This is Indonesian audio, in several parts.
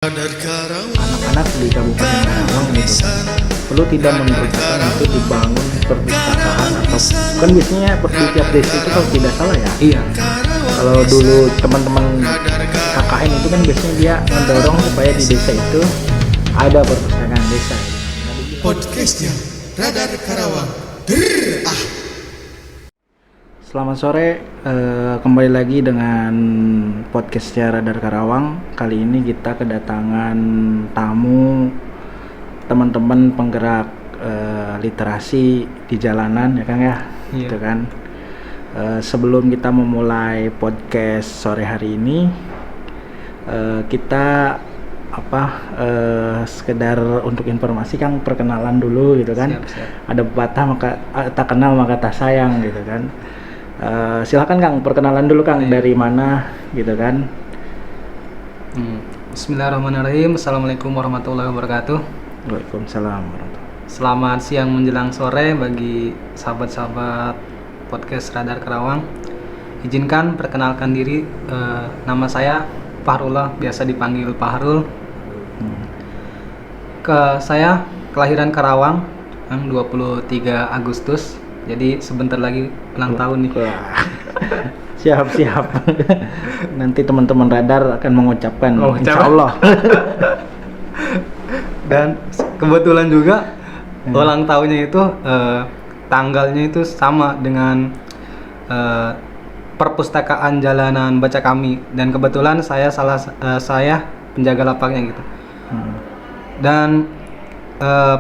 Anak-anak di Kabupaten Karawang gitu perlu tidak menurutkan itu dibangun perpustakaan atau kan biasanya di tiap desa itu kalau tidak salah ya. Iya. Kalau dulu teman-teman KKN itu kan biasanya dia mendorong supaya di desa itu ada perpustakaan desa. Podcastnya Radar Karawang. Selamat sore, kembali lagi dengan podcastnya Radar Karawang. Kali ini kita kedatangan tamu teman-teman penggerak literasi di jalanan ya Kang ya, Iya. gitu kan. Sebelum kita memulai podcast sore hari ini, kita sekedar untuk informasi Kang, perkenalan dulu gitu kan. Siap. Ada pepatah maka tak kenal maka tak sayang gitu kan. Silakan Kang, perkenalan dulu Kang, dari mana gitu kan. Bismillahirrahmanirrahim. Assalamualaikum warahmatullahi wabarakatuh. Waalaikumsalam warahmatullahi. Selamat siang menjelang sore bagi sahabat-sahabat podcast Radar Karawang. Izinkan perkenalkan diri, nama saya Fahrullah, biasa dipanggil Pak Harul. Saya kelahiran Karawang 23 Agustus. Jadi sebentar lagi ulang tahun nih. Siap. Nanti teman-teman Radar akan mengucapkan insya Allah. Dan kebetulan juga ulang tahunnya itu tanggalnya itu sama dengan perpustakaan jalanan baca kami, dan kebetulan saya penjaga lapaknya gitu. Dan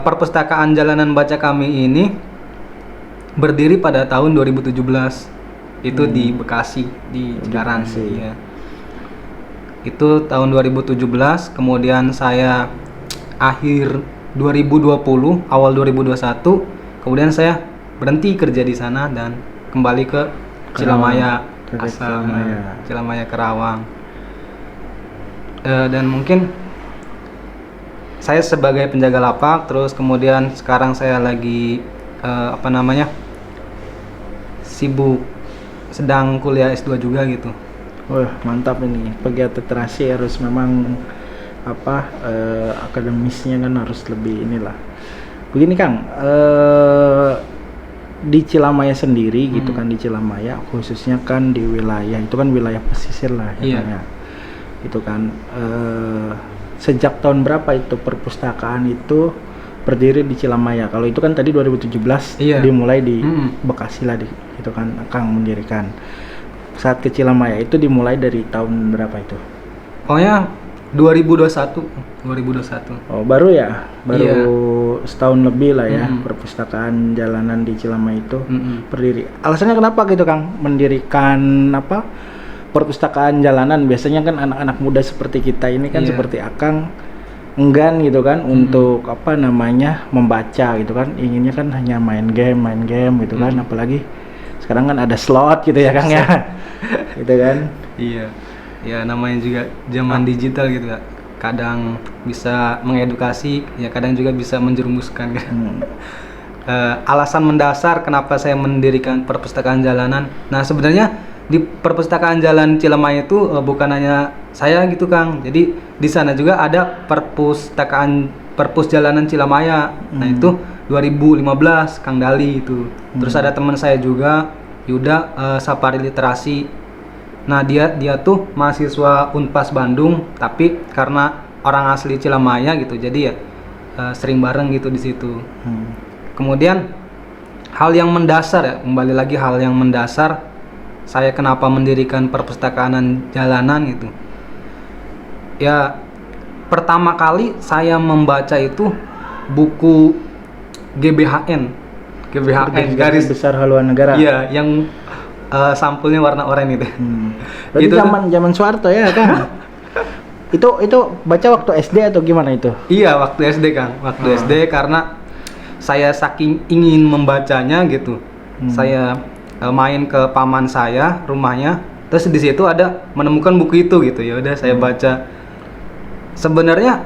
perpustakaan jalanan baca kami ini berdiri pada tahun 2017 itu di Bekasi, di Cikarang. Ya. Itu tahun 2017, kemudian saya akhir 2020, awal 2021, kemudian saya berhenti kerja di sana dan kembali ke Cilamaya, Cilamaya Karawang. Dan mungkin saya sebagai penjaga lapak, terus kemudian sekarang saya lagi sibuk sedang kuliah S2 juga gitu. Wah, mantap ini. Pegiat literasi harus memang akademisnya kan harus lebih inilah. Begini Kang, di Cilamaya sendiri gitu kan, di Cilamaya khususnya kan di wilayah itu kan wilayah pesisir lah ya. Iya. Itu kan sejak tahun berapa itu perpustakaan itu berdiri di Cilamaya? Kalau itu kan tadi 2017 dimulai di Bekasi lah itu kan Kang mendirikan. Saat ke Cilamaya itu dimulai dari tahun berapa itu? Pokoknya 2021. Oh, baru ya? Baru Iya. Setahun lebih lah ya perpustakaan jalanan di Cilamaya itu berdiri. Alasannya kenapa gitu Kang mendirikan perpustakaan jalanan? Biasanya kan anak-anak muda seperti kita ini kan seperti Akang enggan gitu kan untuk membaca gitu kan, inginnya kan hanya main game gitu kan, apalagi sekarang kan ada slot gitu ya Kang ya. Gitu kan. Iya. Ya namanya juga zaman digital gitu ya. Kadang bisa mengedukasi, ya kadang juga bisa menjerumuskan kan. Alasan mendasar kenapa saya mendirikan perpustakaan jalanan. Nah, sebenarnya di perpustakaan jalan Cilamaya itu bukan hanya saya gitu Kang. Jadi di sana juga ada perpus jalanan Cilamaya. Nah, itu 2015 Kang Dali itu. Terus ada teman saya juga, Yuda, Safari Literasi. Nah, dia tuh mahasiswa Unpas Bandung, tapi karena orang asli Cilamaya gitu. Jadi ya sering bareng gitu di situ. Kemudian hal yang mendasar kembali lagi hal yang mendasar saya kenapa mendirikan perpustakaan jalanan gitu. Ya, pertama kali saya membaca itu buku GBHN garis besar haluan negara. Iya, yang sampulnya warna oranye itu. Berarti Itu zaman Soeharto ya Kang. itu baca waktu SD atau gimana itu? Iya, waktu SD Kang. Waktu SD karena saya saking ingin membacanya gitu. Saya main ke paman saya rumahnya, terus di situ ada menemukan buku itu gitu. Ya udah saya baca. Sebenarnya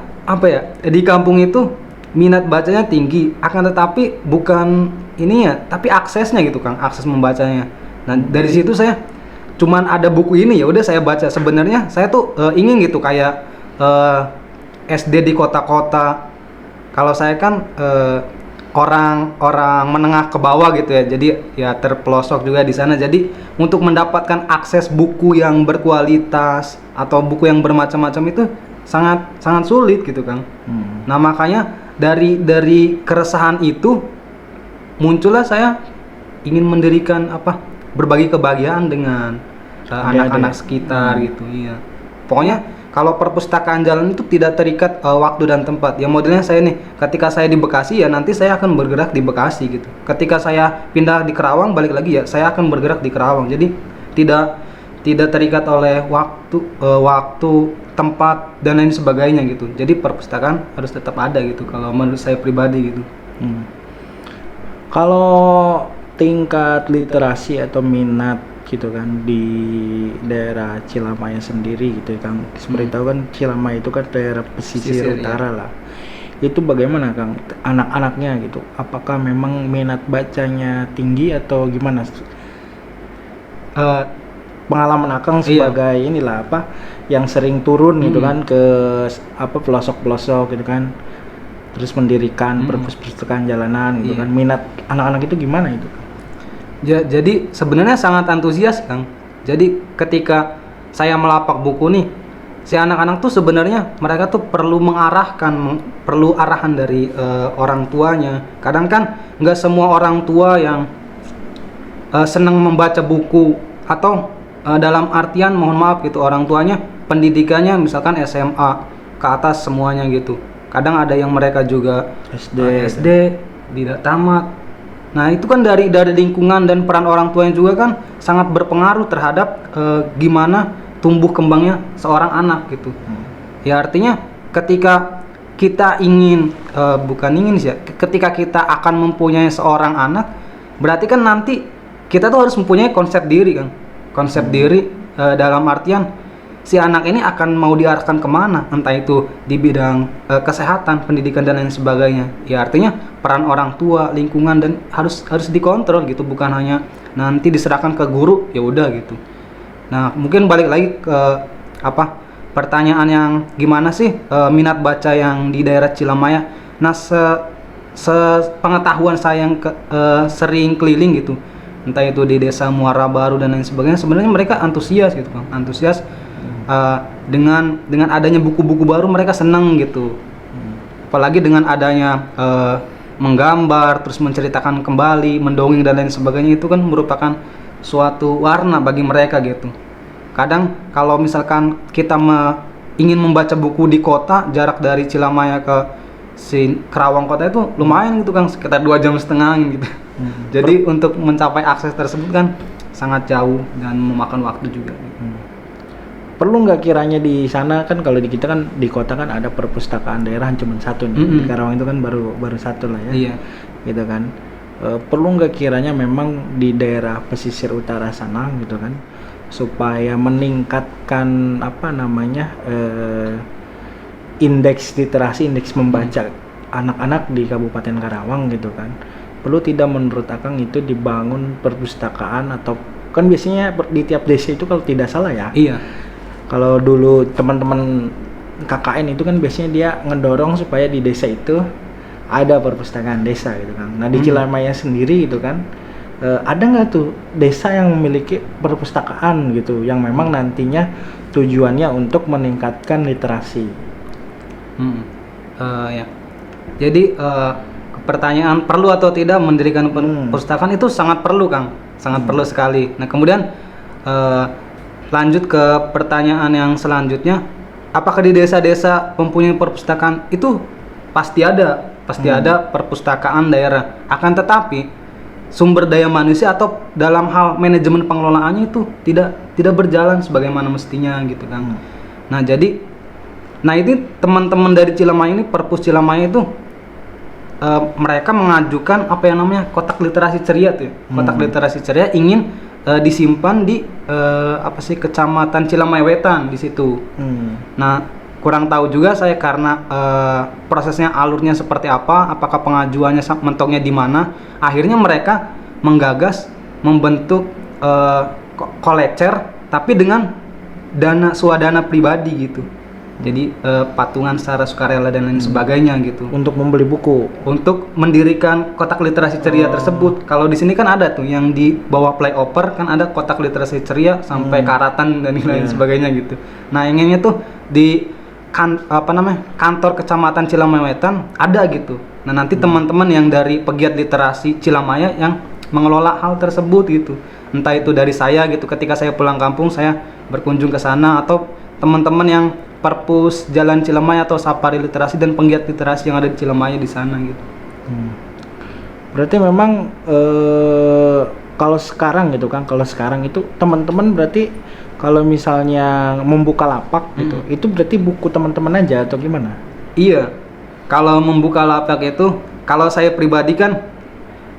di kampung itu minat bacanya tinggi, akan tetapi bukan tapi aksesnya gitu Kang, akses membacanya. Nah, dari situ saya cuman ada buku ini, ya udah saya baca. Sebenarnya saya tuh ingin gitu kayak SD di kota-kota. Kalau saya kan orang menengah ke bawah gitu ya, jadi ya terpelosok juga di sana. Jadi untuk mendapatkan akses buku yang berkualitas atau buku yang bermacam-macam itu sangat sulit gitu Kang. Nah makanya dari keresahan itu muncullah saya ingin mendirikan berbagi kebahagiaan dengan anak-anak sekitar gitu. Iya. Pokoknya kalau perpustakaan jalan itu tidak terikat waktu dan tempat. Ya modelnya saya nih, ketika saya di Bekasi ya nanti saya akan bergerak di Bekasi gitu. Ketika saya pindah di Kerawang balik lagi ya saya akan bergerak di Kerawang. Jadi tidak terikat oleh waktu, tempat dan lain sebagainya gitu. Jadi perpustakaan harus tetap ada gitu kalau menurut saya pribadi gitu. Kalau tingkat literasi atau minat gitu kan di daerah Cilamaya sendiri gitu Kang, seperti tahu kan Cilamaya itu kan daerah pesisir utara lah. Itu bagaimana Kang anak-anaknya gitu? Apakah memang minat bacanya tinggi atau gimana? Pengalaman Akang sebagai inilah yang sering turun gitu kan ke pelosok-pelosok gitu kan, terus mendirikan perpustakaan jalanan gitu kan, minat anak-anak itu gimana itu? Jadi sebenarnya sangat antusias Kang. Jadi ketika saya melapak buku nih, si anak-anak tuh sebenarnya mereka tuh perlu perlu arahan dari orang tuanya. Kadang kan nggak semua orang tua yang senang membaca buku, atau dalam artian mohon maaf gitu, orang tuanya pendidikannya misalkan SMA ke atas semuanya gitu. Kadang ada yang mereka juga SD tidak tamat. Nah itu kan dari lingkungan dan peran orang tuanya juga kan sangat berpengaruh terhadap gimana tumbuh kembangnya seorang anak gitu. Ya artinya ketika kita ketika kita akan mempunyai seorang anak, berarti kan nanti kita tuh harus mempunyai konsep diri kan. Konsep diri dalam artian si anak ini akan mau diarahkan kemana, entah itu di bidang kesehatan, pendidikan dan lain sebagainya. Ya artinya peran orang tua, lingkungan dan harus dikontrol gitu, bukan hanya nanti diserahkan ke guru ya udah gitu. Nah mungkin balik lagi ke pertanyaan yang gimana sih minat baca yang di daerah Cilamaya. Nah sepengetahuan saya yang sering keliling gitu, entah itu di desa Muara Baru dan lain sebagainya, sebenarnya mereka antusias gitu kan, dengan adanya buku-buku baru mereka senang gitu. Apalagi dengan adanya menggambar, terus menceritakan kembali, mendongeng dan lain sebagainya, itu kan merupakan suatu warna bagi mereka gitu. Kadang kalau misalkan kita ingin membaca buku di kota, jarak dari Cilamaya ke Kerawang kota itu lumayan gitu kan, sekitar 2,5 jam gitu. Jadi untuk mencapai akses tersebut kan sangat jauh dan memakan waktu juga. Perlu nggak kiranya di sana kan, kalau di kita kan di kota kan ada perpustakaan daerah cuma satu nih, di Karawang itu kan baru satu lah ya, gitu kan. Perlu nggak kiranya memang di daerah pesisir utara sana gitu kan, supaya meningkatkan indeks literasi, indeks membaca anak-anak di Kabupaten Karawang gitu kan. Perlu tidak menurut Akang itu dibangun perpustakaan, atau kan biasanya di tiap desa itu kalau tidak salah ya. Iya. Kalau dulu teman-teman KKN itu kan biasanya dia ngedorong supaya di desa itu ada perpustakaan desa gitu kan. Nah di Cilamaya sendiri gitu kan, ada nggak tuh desa yang memiliki perpustakaan gitu, yang memang nantinya tujuannya untuk meningkatkan literasi? Ya. Jadi pertanyaan perlu atau tidak mendirikan perpustakaan itu sangat perlu Kang, sangat perlu sekali. Nah kemudian lanjut ke pertanyaan yang selanjutnya, apakah di desa-desa mempunyai perpustakaan? Itu pasti ada perpustakaan daerah. Akan tetapi sumber daya manusia atau dalam hal manajemen pengelolaannya itu tidak berjalan sebagaimana mestinya gitu kan. Nah ini teman-teman dari Cilamaya ini, Perpus Cilamaya itu mereka mengajukan kotak literasi ceria tuh. Kotak literasi ceria ingin disimpan di Kecamatan Cilamaya Wetan di situ. Nah kurang tahu juga saya karena prosesnya, alurnya seperti apa, apakah pengajuannya mentoknya di mana. Akhirnya mereka menggagas membentuk kolecer tapi dengan swadana pribadi gitu. Jadi patungan secara sukarela dan lain sebagainya gitu. Untuk membeli buku. Untuk mendirikan kotak literasi ceria tersebut. Kalau di sini kan ada tuh yang di bawah flyover kan ada kotak literasi ceria sampai karatan dan lain sebagainya gitu. Nah, inginnya tuh di kantor kecamatan Cilamaya Wetan ada gitu. Nah, nanti teman-teman yang dari pegiat literasi Cilamaya yang mengelola hal tersebut gitu. Entah itu dari saya gitu, ketika saya pulang kampung saya berkunjung ke sana, atau teman-teman yang Perpus Jalan Cilemaya atau Safari Literasi dan penggiat literasi yang ada di Cilemaya di sana gitu. Berarti memang kalau sekarang gitu kan, kalau sekarang itu teman-teman berarti kalau misalnya membuka lapak gitu, itu berarti buku teman-teman aja atau gimana? Iya, kalau membuka lapak itu, kalau saya pribadi kan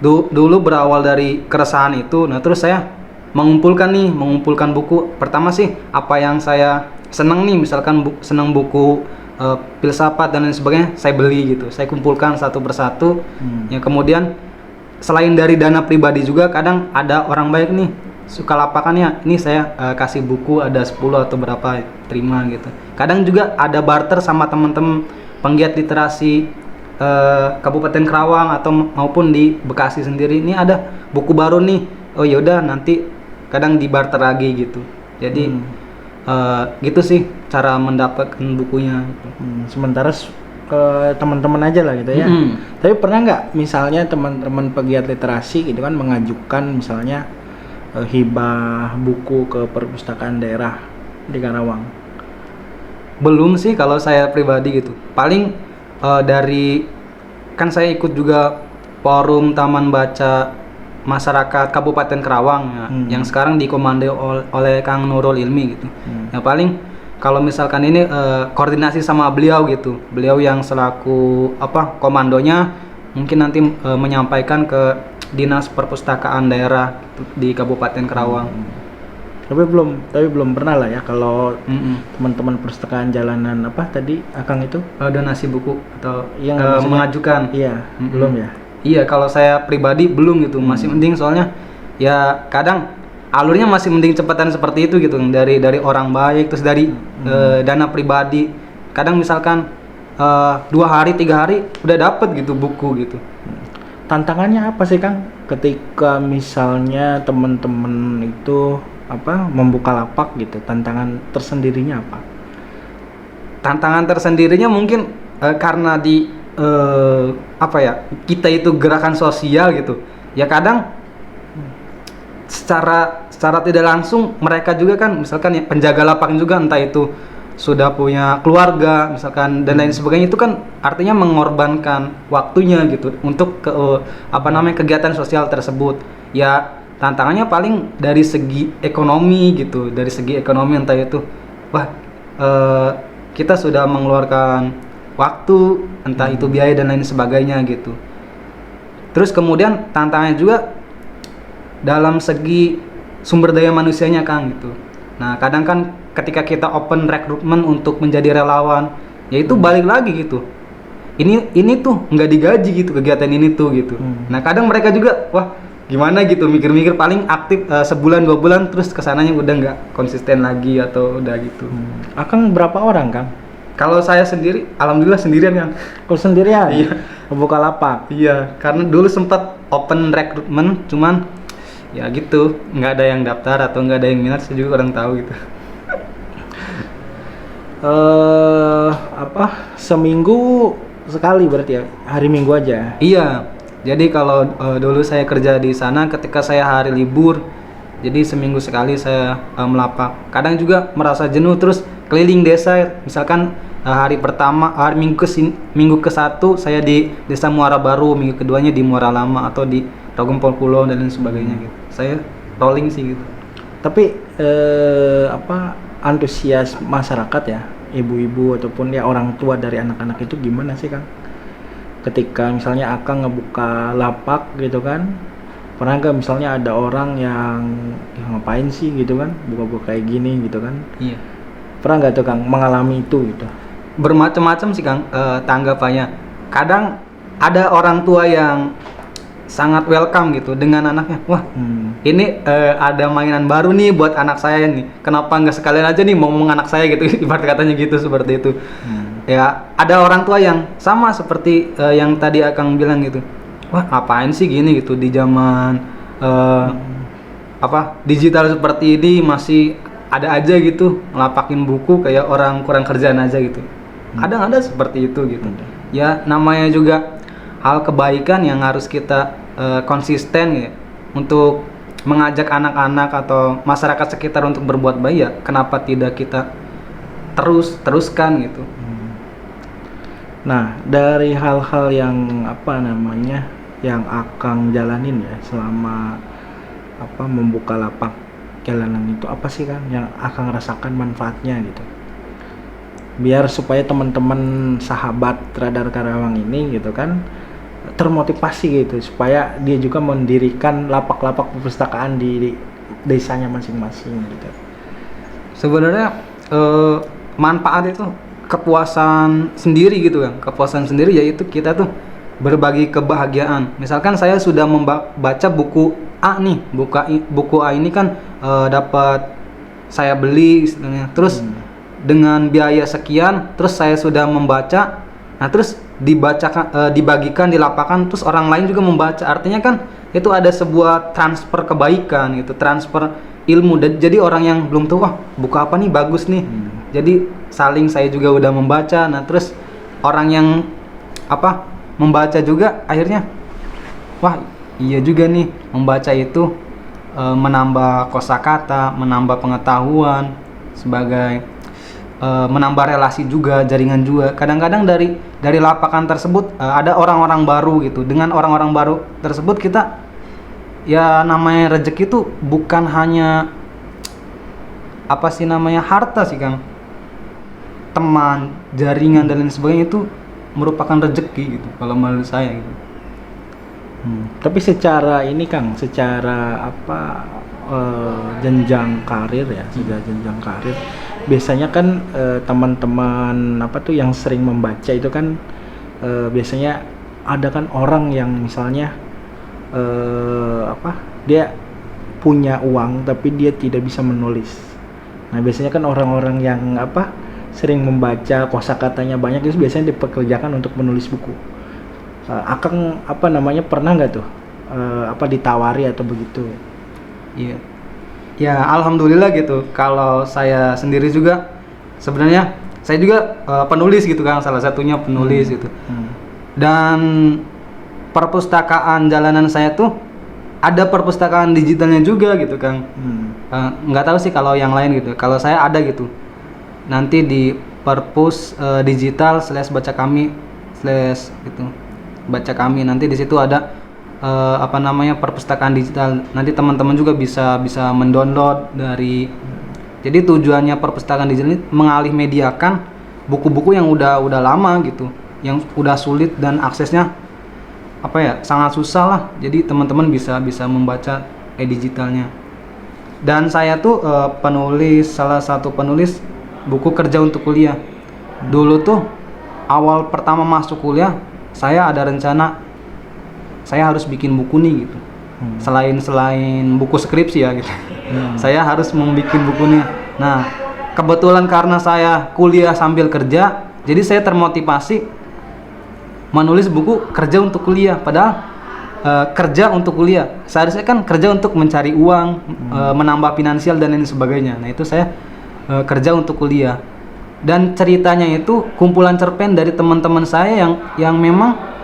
dulu berawal dari keresahan itu, nah terus saya mengumpulkan buku. Pertama sih apa yang saya senang nih, misalkan senang buku filsafat dan lain sebagainya, saya beli gitu, saya kumpulkan satu persatu. Ya kemudian selain dari dana pribadi juga kadang ada orang baik nih suka lapakannya, ini saya kasih buku ada 10 atau berapa, terima gitu. Kadang juga ada barter sama teman-teman penggiat literasi Kabupaten Karawang atau maupun di Bekasi sendiri, ini ada buku baru nih, oh yaudah nanti kadang dibarter lagi gitu. Jadi gitu sih cara mendapatkan bukunya gitu. Sementara ke teman-teman aja lah gitu ya. Tapi pernah nggak misalnya teman-teman pegiat literasi gitu kan mengajukan misalnya hibah buku ke perpustakaan daerah di Karawang? Belum sih kalau saya pribadi gitu. Paling dari kan saya ikut juga forum Taman Baca Masyarakat Kabupaten Karawang ya, yang sekarang dikomando oleh Kang Nurul Ilmi gitu. Ya paling kalau misalkan ini koordinasi sama beliau gitu. Beliau yang selaku komandonya mungkin nanti menyampaikan ke Dinas Perpustakaan Daerah di Kabupaten Karawang. Tapi belum pernah lah ya kalau teman-teman perpustakaan jalanan tadi Akang itu donasi buku atau yang mengajukan. Iya, belum ya. Iya, kalau saya pribadi belum gitu, masih mending soalnya ya kadang alurnya masih mending cepatan seperti itu gitu, dari orang baik, terus dari dana pribadi. Kadang misalkan 2 hari 3 hari udah dapet gitu buku gitu. Tantangannya apa sih Kang ketika misalnya teman-teman itu membuka lapak gitu, tantangan tersendirinya apa? Tantangan tersendirinya mungkin karena kita itu gerakan sosial gitu ya, kadang secara tidak langsung mereka juga kan misalkan ya penjaga lapak juga, entah itu sudah punya keluarga misalkan dan lain sebagainya, itu kan artinya mengorbankan waktunya gitu untuk kegiatan sosial tersebut. Ya tantangannya paling dari segi ekonomi gitu, dari segi ekonomi entah itu kita sudah mengeluarkan waktu, entah itu biaya dan lain sebagainya gitu. Terus kemudian tantangannya juga dalam segi sumber daya manusianya Kang gitu. Nah kadang kan ketika kita open recruitment untuk menjadi relawan, ya itu balik lagi gitu. Ini tuh nggak digaji gitu kegiatan ini tuh gitu. Nah kadang mereka juga gimana gitu, mikir-mikir, paling aktif sebulan 2 bulan terus kesananya udah nggak konsisten lagi atau udah gitu. Akang berapa orang Kang? Kalau saya sendiri, alhamdulillah sendirian Kang. Kalau sendirian? Iya. Membuka lapak? Iya, karena dulu sempat open recruitment, cuman ya gitu, nggak ada yang daftar atau nggak ada yang minat, saya juga kurang tahu gitu. Seminggu sekali berarti ya? Hari Minggu aja? Iya, jadi kalau dulu saya kerja di sana, ketika saya hari libur, jadi seminggu sekali saya melapak. Kadang juga merasa jenuh terus keliling desa, misalkan hari pertama, minggu ke-1 saya di Desa Muara Baru, minggu keduanya di Muara Lama atau di Rogempol Kulon dan lain sebagainya gitu. Saya rolling sih gitu. Tapi antusias masyarakat ya, ibu-ibu ataupun ya orang tua dari anak-anak itu gimana sih Kang? Ketika misalnya Akang ngebuka lapak gitu kan, pernah nggak misalnya ada orang yang ngapain sih gitu kan, buka-buka kayak gini gitu kan? Iya. Pernah nggak tuh Kang mengalami itu gitu? Bermacam-macam sih Kang tanggapannya. Kadang ada orang tua yang sangat welcome gitu dengan anaknya. Wah, ini ada mainan baru nih buat anak saya nih. Kenapa nggak sekalian aja nih ngomong anak saya gitu, ibarat katanya gitu, seperti itu. Ya, ada orang tua yang sama seperti yang tadi Akang bilang gitu. Wah, apain sih gini gitu di zaman digital seperti ini masih ada aja gitu ngelapakin buku kayak orang kurang kerjaan aja gitu. Kadang ada seperti itu gitu. Ya, namanya juga hal kebaikan yang harus kita konsisten ya untuk mengajak anak-anak atau masyarakat sekitar untuk berbuat baik, ya kenapa tidak kita teruskan gitu. Nah, dari hal-hal yang yang Akang jalanin ya selama membuka lapak jalanan itu, apa sih kan yang Akang rasakan manfaatnya gitu, biar supaya teman-teman sahabat Radar Karawang ini gitu kan termotivasi gitu, supaya dia juga mendirikan lapak-lapak perpustakaan di desanya masing-masing gitu. Sebenarnya manfaat itu kepuasan sendiri gitu kan. Kepuasan sendiri yaitu kita tuh berbagi kebahagiaan. Misalkan saya sudah membaca buku A nih, buku A ini kan dapat saya beli istilahnya. Terus dengan biaya sekian, terus saya sudah membaca. Nah, terus dibagikan di lapangan, terus orang lain juga membaca. Artinya kan itu ada sebuah transfer kebaikan gitu, transfer ilmu. Jadi orang yang belum tahu, wah buku apa nih bagus nih. Jadi saling, saya juga udah membaca. Nah, terus orang yang membaca juga akhirnya, wah iya juga nih, membaca itu menambah kosakata, menambah pengetahuan, sebagai menambah relasi juga, jaringan juga. Kadang-kadang dari lapakan tersebut ada orang-orang baru gitu. Dengan orang-orang baru tersebut kita, ya namanya rezeki itu bukan hanya harta sih Kang. Teman, jaringan dan lain sebagainya itu merupakan rezeki gitu kalau menurut saya gitu. Tapi secara ini Kang, secara jenjang karir ya, sudah jenjang karir. Biasanya kan teman-teman yang sering membaca itu kan biasanya ada kan orang yang misalnya dia punya uang tapi dia tidak bisa menulis. Nah, biasanya kan orang-orang yang sering membaca, kosakatanya banyak, itu biasanya dipekerjakan untuk menulis buku. Akang pernah nggak tuh ditawari atau begitu? Iya. Ya, alhamdulillah gitu. Kalau saya sendiri juga sebenarnya saya juga penulis gitu kan, salah satunya penulis gitu. Dan perpustakaan jalanan saya tuh ada perpustakaan digitalnya juga gitu kan. Nggak tahu sih kalau yang lain gitu. Kalau saya ada gitu. Nanti di perpus digital /baca kami gitu. Baca kami, nanti di situ ada perpustakaan digital. Nanti teman-teman juga bisa mendownload dari. Jadi tujuannya perpustakaan digital ini mengalih mediakan buku-buku yang udah lama gitu, yang udah sulit dan aksesnya sangat susah lah. Jadi teman-teman bisa membaca digitalnya. Dan saya tuh salah satu penulis buku kerja untuk kuliah. Dulu tuh awal pertama masuk kuliah, saya ada rencana saya harus bikin buku nih gitu. Selain buku skripsi ya gitu. Saya harus membuat bukunya. Nah, kebetulan karena saya kuliah sambil kerja, jadi saya termotivasi menulis buku kerja untuk kuliah. Padahal kerja untuk kuliah, seharusnya kan kerja untuk mencari uang, menambah finansial dan lain sebagainya. Nah, itu saya kerja untuk kuliah. Dan ceritanya itu kumpulan cerpen dari teman-teman saya yang memang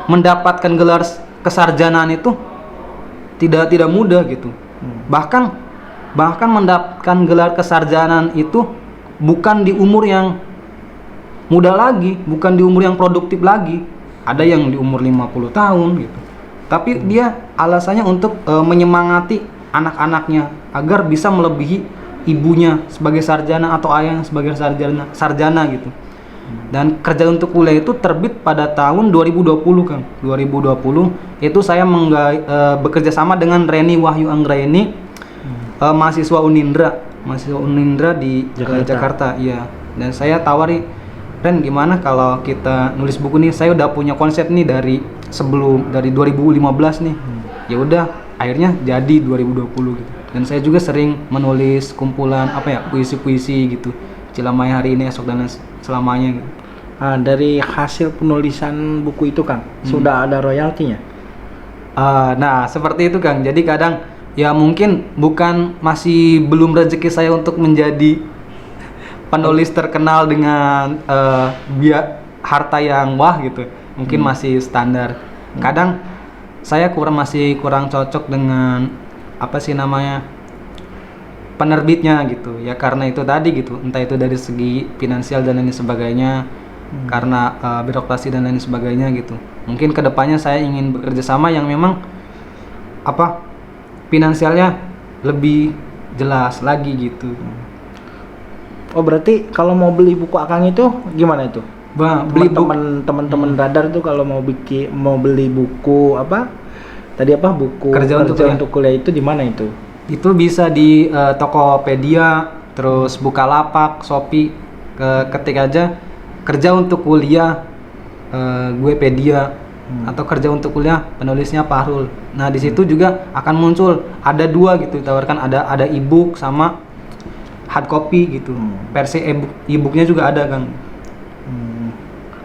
mendapatkan gelar kesarjanaan itu tidak mudah gitu. Bahkan mendapatkan gelar kesarjanaan itu bukan di umur yang muda lagi, bukan di umur yang produktif lagi. Ada yang di umur 50 tahun gitu. Tapi dia alasannya untuk menyemangati anak-anaknya agar bisa melebihi ibunya sebagai sarjana atau ayahnya sebagai sarjana gitu. Dan kerja untuk kuliah itu terbit pada tahun 2020 kan. 2020 itu saya bekerja sama dengan Reni Wahyu Anggraeni, mahasiswa Unindra di Jakarta. Iya. Dan saya tawari Ren, gimana kalau kita nulis buku nih? Saya udah punya konsep nih dari 2015 nih. Ya udah, akhirnya jadi 2020 gitu. Dan saya juga sering menulis kumpulan puisi-puisi gitu. Cilamaya hari ini, esok dan selamanya gitu. Dari hasil penulisan buku itu Kang, sudah ada royaltinya? Nah, seperti itu Kang. Jadi kadang ya mungkin masih belum rezeki saya untuk menjadi penulis terkenal dengan harta yang wah gitu. Mungkin masih standar. Kadang saya masih kurang cocok dengan penerbitnya gitu. Ya karena itu tadi gitu. Entah itu dari segi finansial dan lain sebagainya. Karena birokrasi dan lain sebagainya gitu. Mungkin kedepannya saya ingin bekerja sama yang memang finansialnya lebih jelas lagi gitu. Oh berarti kalau mau beli buku Akang itu gimana itu? Beli teman-teman radar tuh kalau mau beli buku buku kerja untuk kuliah itu di mana itu? Itu bisa di Tokopedia, terus Bukalapak, Shopee. Ketik aja kerja untuk kuliah Guepedia atau kerja untuk kuliah penulisnya Fahrul. Nah di situ juga akan muncul ada 2 gitu ditawarkan, ada e-book sama hard copy gitu. Versi e-booknya juga ada Kang.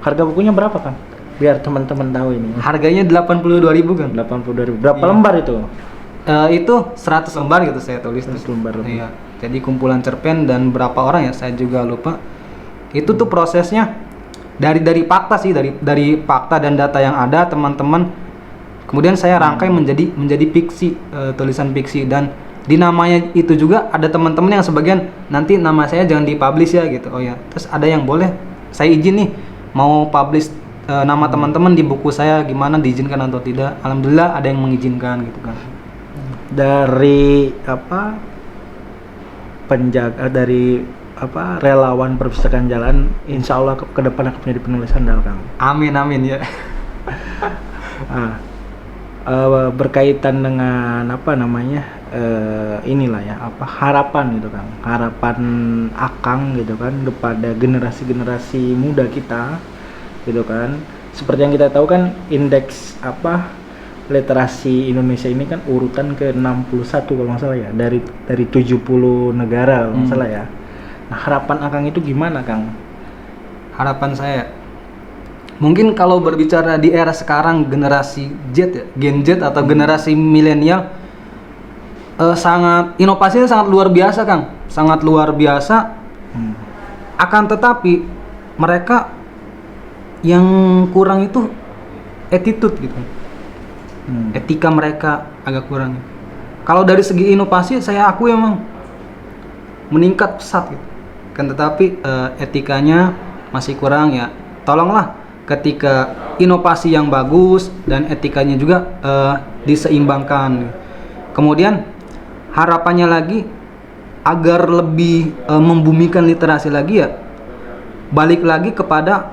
Harga bukunya berapa Kang? Biar teman-teman tahu ini. Harganya 82.000 Kang. 82.000. Berapa lembar itu? Itu 100 lembar gitu saya tulis. 100 lembar. Iya. Jadi kumpulan cerpen dan berapa orang ya saya juga lupa. Itu tuh prosesnya dari fakta sih, dari fakta dan data yang ada teman-teman. Kemudian saya rangkai menjadi fiksi, tulisan fiksi, dan di namanya itu juga ada teman-teman yang sebagian nanti nama saya jangan dipublish ya gitu. Oh ya. Terus ada yang boleh saya izin nih mau publish nama teman-teman di buku saya, gimana diizinkan atau tidak. Alhamdulillah ada yang mengizinkan gitu kan. Dari relawan perpustakaan jalan, insya Allah ke depan akan menjadi penulis handal Kang. Amin ya. Berkaitan dengan harapan gitu Kang, harapan Akang gitu kan kepada generasi muda kita gitu kan. Seperti yang kita tahu kan indeks literasi Indonesia ini kan urutan ke-61 kalau nggak salah ya, dari 70 negara kalau nggak salah ya. Nah, harapan Akang itu gimana Kang? Harapan saya mungkin kalau berbicara di era sekarang generasi Z ya, Gen Z atau generasi milenial, inovasinya sangat luar biasa Kang, sangat luar biasa. Akan tetapi mereka yang kurang itu attitude gitu. Etika mereka agak kurang. Kalau dari segi inovasi saya akui memang meningkat pesat gitu. Kan tetapi etikanya masih kurang ya. Tolonglah ketika inovasi yang bagus dan etikanya juga diseimbangkan. Kemudian harapannya lagi agar lebih membumikan literasi lagi ya, balik lagi kepada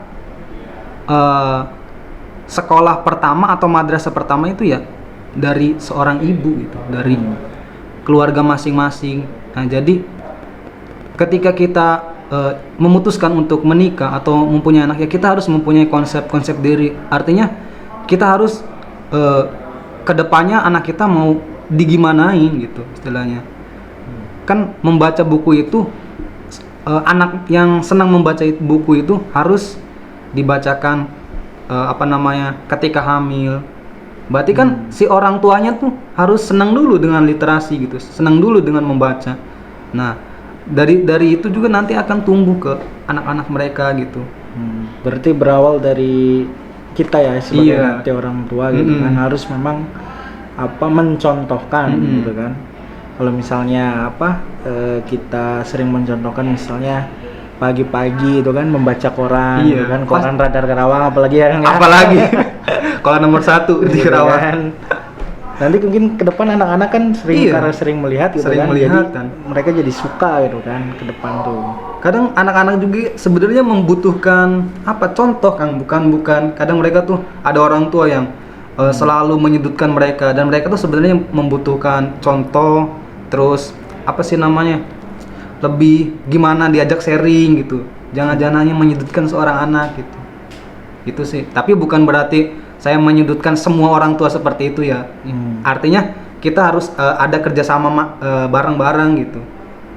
sekolah pertama atau madrasah pertama itu ya dari seorang ibu gitu, dari keluarga masing-masing. Nah jadi ketika kita memutuskan untuk menikah atau mempunyai anak ya, kita harus mempunyai konsep diri. Artinya kita harus kedepannya anak kita mau digimanain gitu istilahnya. Kan membaca buku itu anak yang senang membaca buku itu harus dibacakan ketika hamil. Berarti kan si orang tuanya tuh harus senang dulu dengan literasi gitu, senang dulu dengan membaca. Nah dari itu juga nanti akan tumbuh ke anak-anak mereka gitu. Berarti berawal dari kita ya sebagai nanti orang tua gitu kan, harus memang mencontohkan gitu kan. Kalau misalnya kita sering mencontohkan misalnya pagi-pagi itu kan membaca koran gitu kan, koran Radar Karawang apalagi koran nomor 1 di Karawang kan. Nanti mungkin ke depan anak-anak kan karena sering melihat gitu kan, jadi mereka jadi suka gitu kan ke depan tuh. Kadang anak-anak juga sebenarnya membutuhkan contoh Kang, bukan kadang mereka tuh ada orang tua yang selalu menyudutkan mereka, dan mereka tuh sebenarnya membutuhkan contoh, terus lebih gimana diajak sharing gitu. Jangan hanya menyudutkan seorang anak gitu. Itu sih. Tapi bukan berarti saya menyudutkan semua orang tua seperti itu ya. Artinya kita harus ada kerjasama bareng-bareng gitu.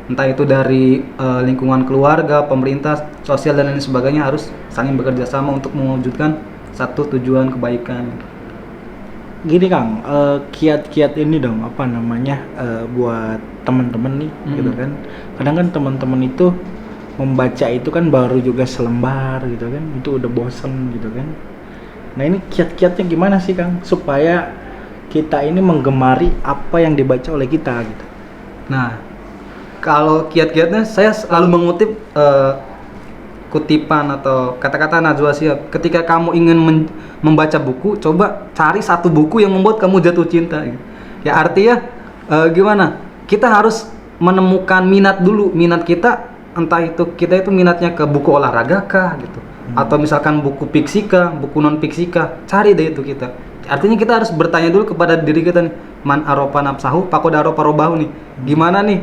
Entah itu dari lingkungan keluarga, pemerintah, sosial dan lain sebagainya, harus saling bekerja sama untuk mewujudkan satu tujuan kebaikan. Gini Kang, kiat-kiat ini dong apa namanya buat teman-teman nih gitu kan. Kadang kan teman-teman itu membaca itu kan baru juga selembar gitu kan, itu udah bosen gitu kan. Nah ini kiat-kiatnya gimana sih Kang supaya kita ini menggemari apa yang dibaca oleh kita gitu. Nah, kalau kiat-kiatnya saya selalu mengutip kutipan atau kata-kata Najwa Shihab. Ketika kamu ingin membaca buku, coba cari satu buku yang membuat kamu jatuh cinta gitu. Ya artinya gimana? Kita harus menemukan minat dulu, minat kita, entah itu kita itu minatnya ke buku olahraga kah gitu. Atau misalkan buku fiksi kah, buku non fiksi kah, cari deh itu kita. Artinya kita harus bertanya dulu kepada diri kita nih, man aropa nafsahu faqad aropa robahu nih. Gimana nih?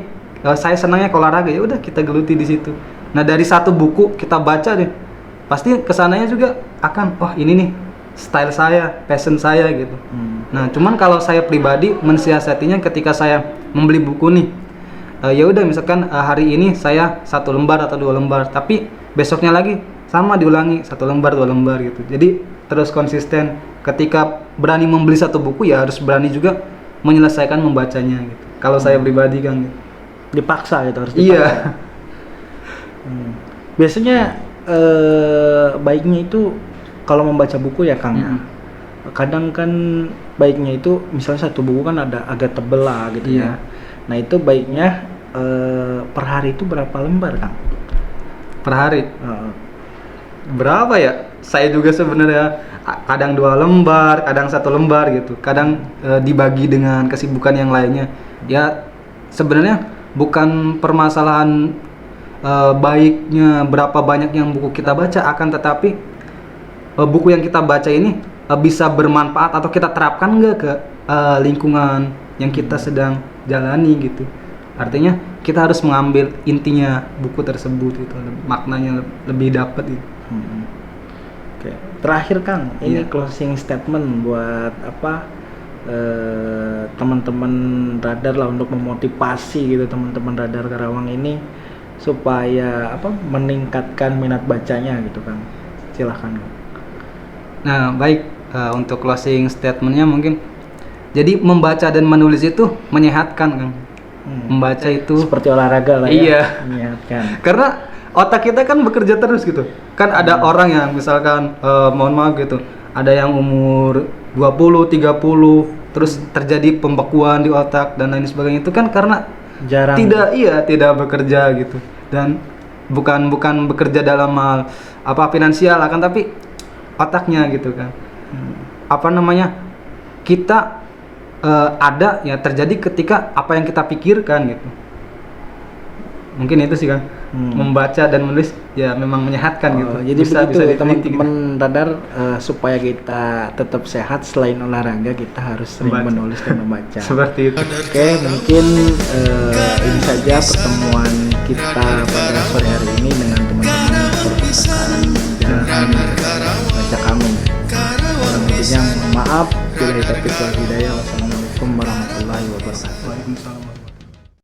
Saya senangnya ke olahraga, ya udah kita geluti di situ. Nah, dari satu buku kita baca deh. Pasti kesananya juga akan, wah ini nih style saya, passion saya gitu. Nah, cuman kalau saya pribadi mensiasatinya ketika saya membeli buku nih, ya udah misalkan hari ini saya 1 lembar atau 2 lembar, tapi besoknya lagi sama diulangi 1 lembar 2 lembar gitu. Jadi terus konsisten. Ketika berani membeli satu buku ya harus berani juga menyelesaikan membacanya gitu. Kalau saya pribadi kan gitu. Dipaksa gitu, harus dipaksa. Iya. Biasanya baiknya itu kalau membaca buku ya Kang. Kadang kan baiknya itu misalnya satu buku kan ada agak tebel lah gitu ya. Nah itu baiknya per hari itu berapa lembar Kang? Per hari? Berapa ya? Saya juga sebenarnya kadang 2 lembar, kadang 1 lembar gitu. Kadang dibagi dengan kesibukan yang lainnya. Ya sebenarnya bukan permasalahan baiknya berapa banyak yang buku kita baca, akan tetapi buku yang kita baca ini bisa bermanfaat atau kita terapkan nggak ke lingkungan yang kita sedang jalani gitu. Artinya kita harus mengambil intinya buku tersebut gitu, maknanya lebih dapat gitu. Oke. Terakhir Kang, ini closing statement buat apa teman-teman radar lah, untuk memotivasi gitu teman-teman radar Karawang ini supaya apa meningkatkan minat bacanya gitu Kang. Silahkan. Nah baik, untuk closing statementnya mungkin, jadi membaca dan menulis itu menyehatkan Kang. Membaca itu seperti olahraga lah ya. Iya. Menyehatkan. Karena otak kita kan bekerja terus gitu. Kan ada orang yang misalkan mohon maaf gitu, ada yang umur 20, 30 terus terjadi pembekuan di otak dan lain sebagainya. Itu kan karena jarang tidak bekerja gitu. Dan bukan bekerja dalam hal apa finansial akan, tapi otaknya gitu kan. Apa namanya? Kita ada ya terjadi ketika apa yang kita pikirkan gitu. Mungkin itu sih Kang. Membaca dan menulis ya memang menyehatkan gitu. Jadi bisa teman-teman radar supaya kita tetap sehat, selain olahraga kita harus sering menulis dan membaca. Seperti itu. Oke, mungkin ini saja pertemuan kita pada sore hari ini dengan teman-teman perpustakaan Jalanan Baca kami. Selanjutnya maaf bila taufiq wal hidayah. Wassalamualaikum warahmatullahi wabarakatuh. Waalaikumsalam.